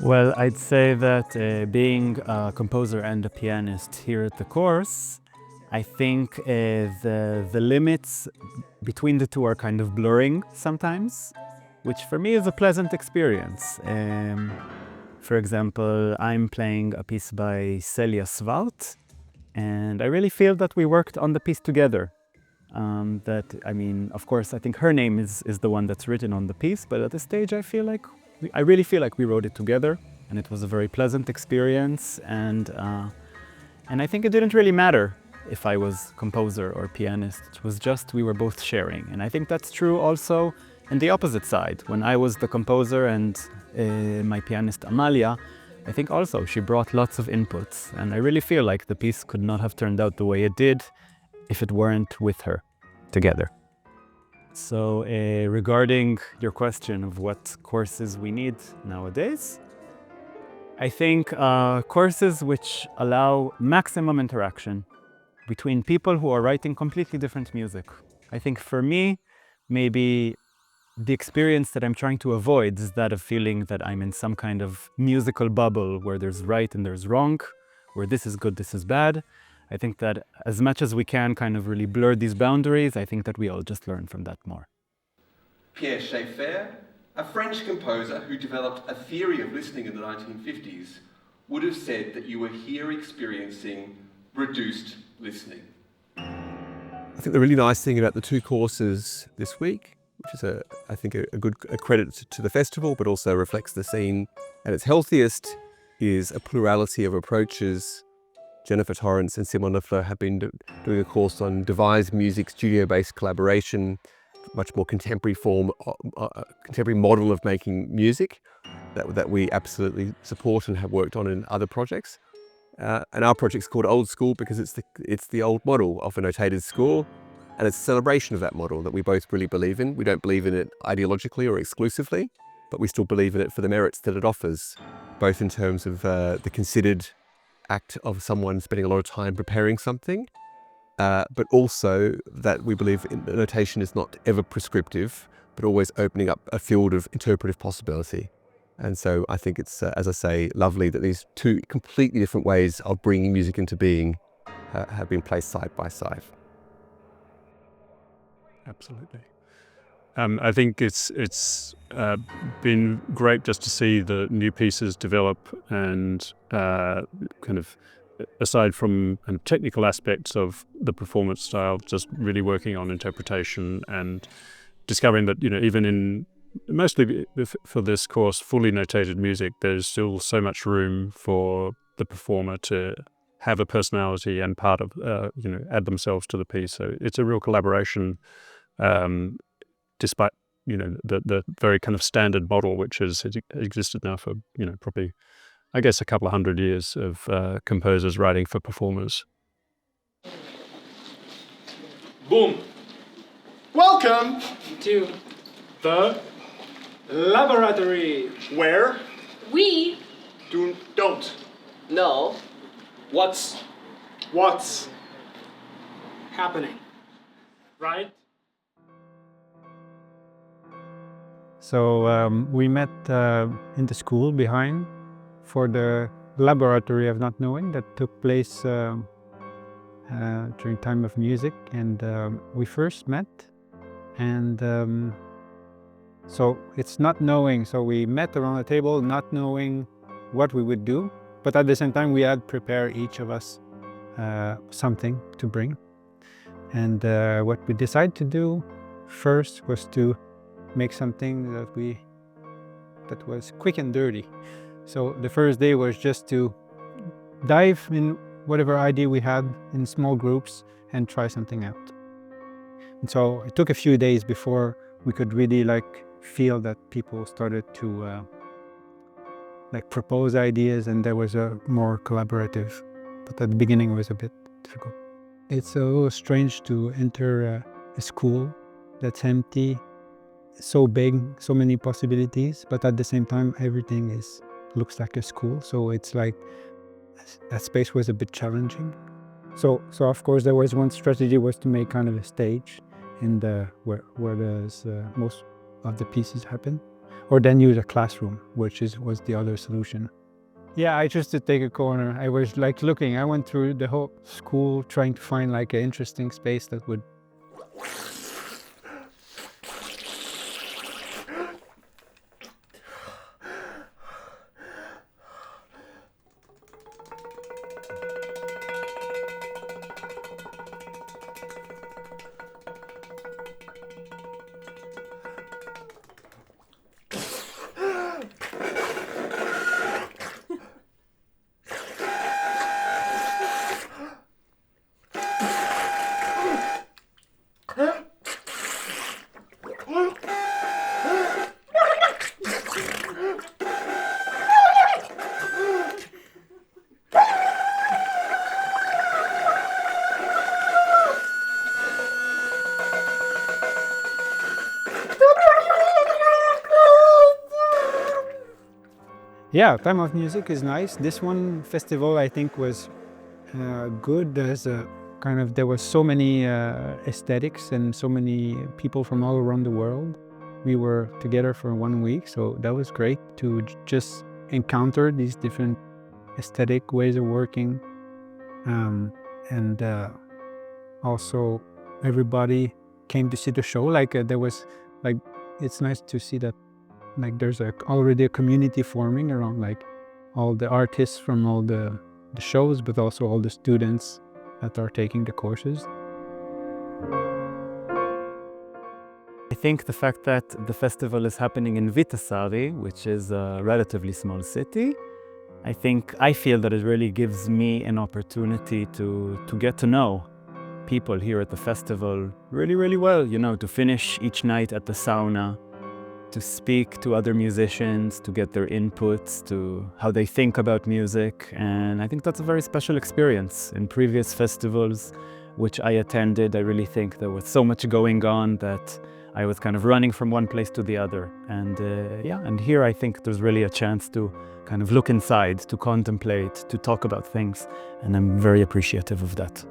Well, I'd say that being a composer and a pianist here at the course, I think the limits between the two are kind of blurring sometimes, which for me is a pleasant experience. For example, I'm playing a piece by Celia Svart, and I really feel that we worked on the piece together. Of course, I think her name is the one that's written on the piece, but at this stage I really feel like we wrote it together, and it was a very pleasant experience, and I think it didn't really matter if I was composer or pianist. It was just we were both sharing, and I think that's true also on the opposite side. When I was the composer and my pianist Amalia, I think also she brought lots of inputs, and I really feel like the piece could not have turned out the way it did if it weren't with her together. So regarding your question of what courses we need nowadays, I think courses which allow maximum interaction between people who are writing completely different music. I think for me, maybe the experience that I'm trying to avoid is that of feeling that I'm in some kind of musical bubble where there's right and there's wrong, where this is good, this is bad. I think that as much as we can kind of really blur these boundaries, I think that we all just learn from that more. Pierre Schaeffer, a French composer who developed a theory of listening in the 1950s, would have said that you were here experiencing reduced listening. I think the really nice thing about the two courses this week, which is I think a good credit to the festival, but also reflects the scene at its healthiest, is a plurality of approaches. Jennifer Torrence and Simon Løffler have been doing a course on devised music, studio-based collaboration, much more contemporary contemporary model of making music that we absolutely support and have worked on in other projects. And our project's called Old School because it's the old model of a notated score, and it's a celebration of that model that we both really believe in. We don't believe in it ideologically or exclusively, but we still believe in it for the merits that it offers, both in terms of the considered act of someone spending a lot of time preparing something, but also that we believe notation is not ever prescriptive, but always opening up a field of interpretive possibility. And so I think it's, as I say, lovely that these two completely different ways of bringing music into being have been placed side by side. Absolutely. I think it's been great just to see the new pieces develop and kind of, aside from kind of technical aspects of the performance style, just really working on interpretation and discovering that, even in mostly for this course, fully notated music, there's still so much room for the performer to have a personality and part of, add themselves to the piece. So it's a real collaboration, despite, the very kind of standard model, which has existed now for, probably, I guess, a couple of 100 years of composers writing for performers. Boom! Welcome to the laboratory, where we don't know what's happening, right? So we met in the school behind for the laboratory of not knowing that took place during time of music, and we first met, and so it's not knowing. So we met around the table not knowing what we would do, but at the same time we had prepared each of us something to bring, and what we decided to do first was to make something that was quick and dirty. So the first day was just to dive in whatever idea we had in small groups and try something out. And so it took a few days before we could really feel that people started to propose ideas, and there was a more collaborative. But at the beginning it was a bit difficult. It's a little strange to enter a school that's empty, so big, so many possibilities, but at the same time, everything looks like a school. So it's like that space was a bit challenging. So of course, there was one strategy was to make kind of a stage in where there's most of the pieces happen, or then use a classroom, which was the other solution. Yeah, I just to take a corner. I was like looking. I went through the whole school trying to find like an interesting space that would. Yeah, Time of Music is nice. This one festival I think was good. There was so many aesthetics and so many people from all around the world. We were together for 1 week, so that was great to just encounter these different aesthetic ways of working. And also everybody came to see the show. It's nice to see that there's already a community forming around all the artists from all the shows, but also all the students that are taking the courses. I think the fact that the festival is happening in Viitasaari, which is a relatively small city, I feel that it really gives me an opportunity to get to know people here at the festival really, really well, to finish each night at the sauna, to speak to other musicians, to get their inputs, to how they think about music. And I think that's a very special experience. In previous festivals which I attended, I really think there was so much going on that I was kind of running from one place to the other. And here I think there's really a chance to kind of look inside, to contemplate, to talk about things. And I'm very appreciative of that.